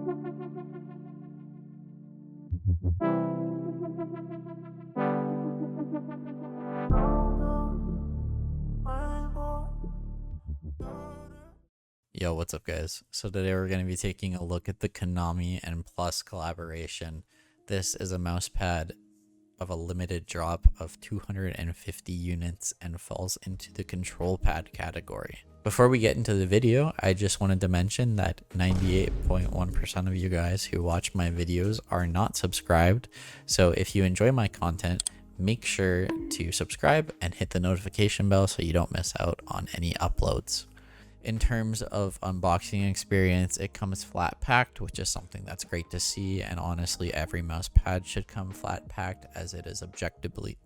Yo, what's up guys? So today we're going to be taking a look at the Kanami and Plus collaboration. This is a mouse pad of a limited drop of 250 units and falls into the control pad category. Before we get into the video, I just wanted to mention that 98.1% of you guys who watch my videos are not subscribed. So if you enjoy my content, make sure to subscribe and hit the notification bell so you don't miss out on any uploads. In terms of unboxing experience, it comes flat packed, which is something that's great to see, and honestly every mouse pad should come flat packed as it is objectively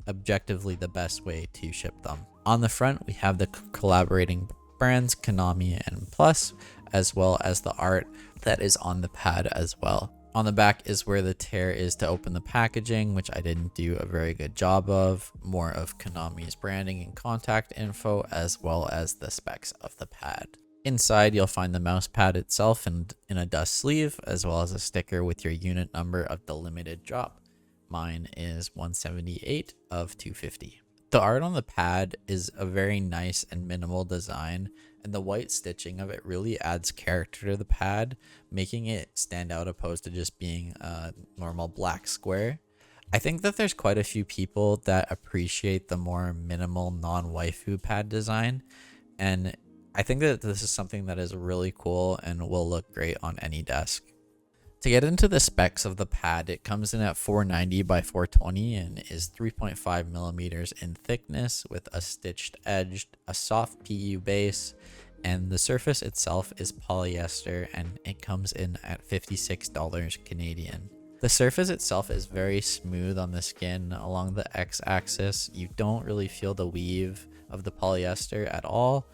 the best way to ship them. On the front we have the collaborating brands Kanami and Plus, as well as the art that is on the pad as well. On the back is where the tear is to open the packaging, which I didn't do a very good job of. More of Konami's branding and contact info, as well as the specs of the pad. Inside, you'll find the mouse pad itself in a dust sleeve, as well as a sticker with your unit number of the limited drop. Mine is 178 of 250. The art on the pad is a very nice and minimal design, and the white stitching of it really adds character to the pad, making it stand out opposed to just being a normal black square. I think that there's quite a few people that appreciate the more minimal non-waifu pad design, and I think that this is something that is really cool and will look great on any desk. To get into the specs of the pad, it comes in at 490 by 420 and is 3.5 millimeters in thickness with a stitched edge, a soft PU base, and the surface itself is polyester and it comes in at $56 Canadian. The surface itself is very smooth on the skin. Along the X-axis, you don't really feel the weave of the polyester at all.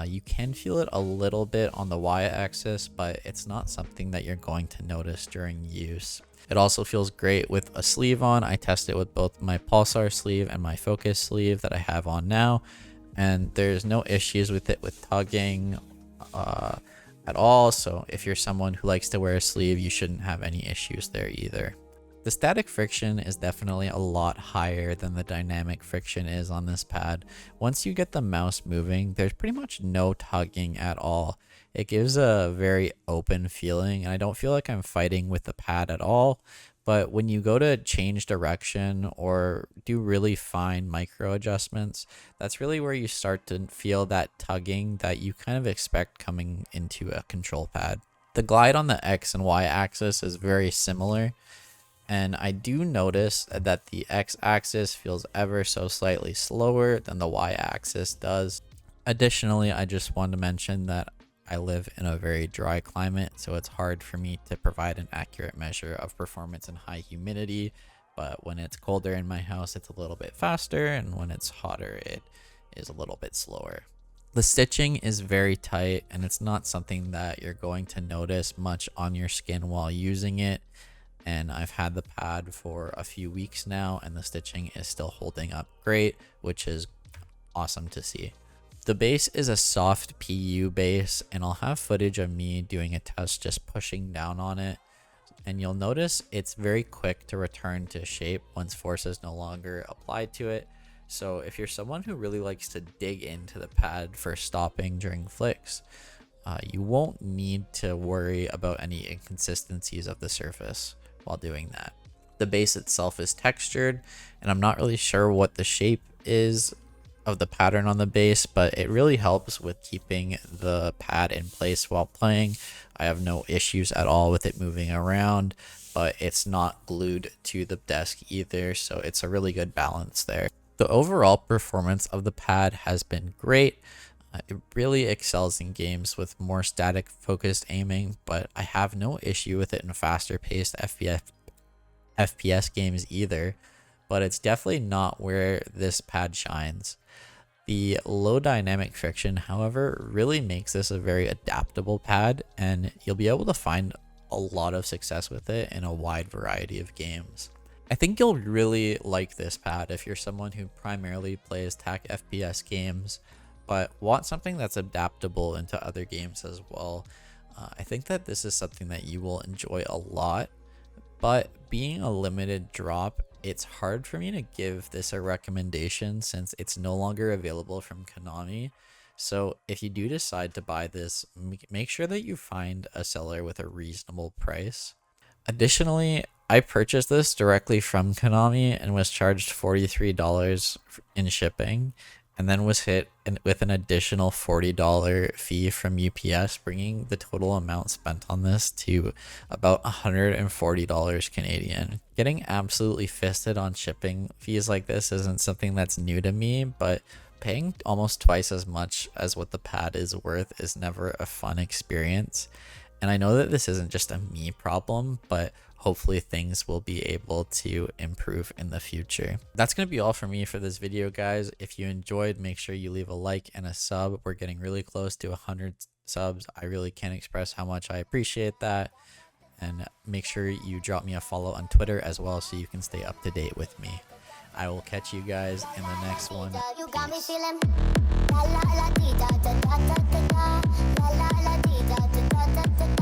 You can feel it a little bit on the Y-axis, but it's not something that you're going to notice during use. It also feels great with a sleeve on. I tested with both my Pulsar sleeve and my Focus sleeve that I have on now, and there's no issues with it with tugging at all. So if you're someone who likes to wear a sleeve, you shouldn't have any issues there either. The static friction is definitely a lot higher than the dynamic friction is on this pad. Once you get the mouse moving, there's pretty much no tugging at all. It gives a very open feeling, and I don't feel like I'm fighting with the pad at all. But when you go to change direction or do really fine micro adjustments, that's really where you start to feel that tugging that you kind of expect coming into a control pad. The glide on the X and Y axis is very similar, and I do notice that the X-axis feels ever so slightly slower than the Y-axis does. Additionally, I just want to mention that I live in a very dry climate, so it's hard for me to provide an accurate measure of performance in high humidity, but when it's colder in my house, it's a little bit faster, and when it's hotter, it is a little bit slower. The stitching is very tight, and it's not something that you're going to notice much on your skin while using it. And I've had the pad for a few weeks now, and the stitching is still holding up great, which is awesome to see. The base is a soft PU base, and I'll have footage of me doing a test just pushing down on it, and you'll notice it's very quick to return to shape once force is no longer applied to it. So if you're someone who really likes to dig into the pad for stopping during flicks, you won't need to worry about any inconsistencies of the surface while doing that. The base itself is textured, and I'm not really sure what the shape is of the pattern on the base, but it really helps with keeping the pad in place while playing. I have no issues at all with it moving around, but it's not glued to the desk either, so it's a really good balance there. The overall performance of the pad has been great. It really excels in games with more static focused aiming, but I have no issue with it in faster paced FPS games either, but it's definitely not where this pad shines. The low dynamic friction, however, really makes this a very adaptable pad, and you'll be able to find a lot of success with it in a wide variety of games. I think you'll really like this pad if you're someone who primarily plays TAC FPS games, but want something that's adaptable into other games as well. I think that this is something that you will enjoy a lot, but being a limited drop, it's hard for me to give this a recommendation since it's no longer available from Kanami. So if you do decide to buy this, make sure that you find a seller with a reasonable price. Additionally, I purchased this directly from Konami and was charged $43 in shipping, and then was hit with an additional $40 fee from UPS, bringing the total amount spent on this to about $140 Canadian. Getting absolutely fisted on shipping fees like this isn't something that's new to me, but paying almost twice as much as what the pad is worth is never a fun experience. And I know that this isn't just a me problem, but hopefully things will be able to improve in the future. That's going to be all for me for this video, guys. If you enjoyed, make sure you leave a like and a sub. We're getting really close to 100 subs. I really can't express how much I appreciate that. And make sure you drop me a follow on Twitter as well so you can stay up to date with me. I will catch you guys in the next one. Peace.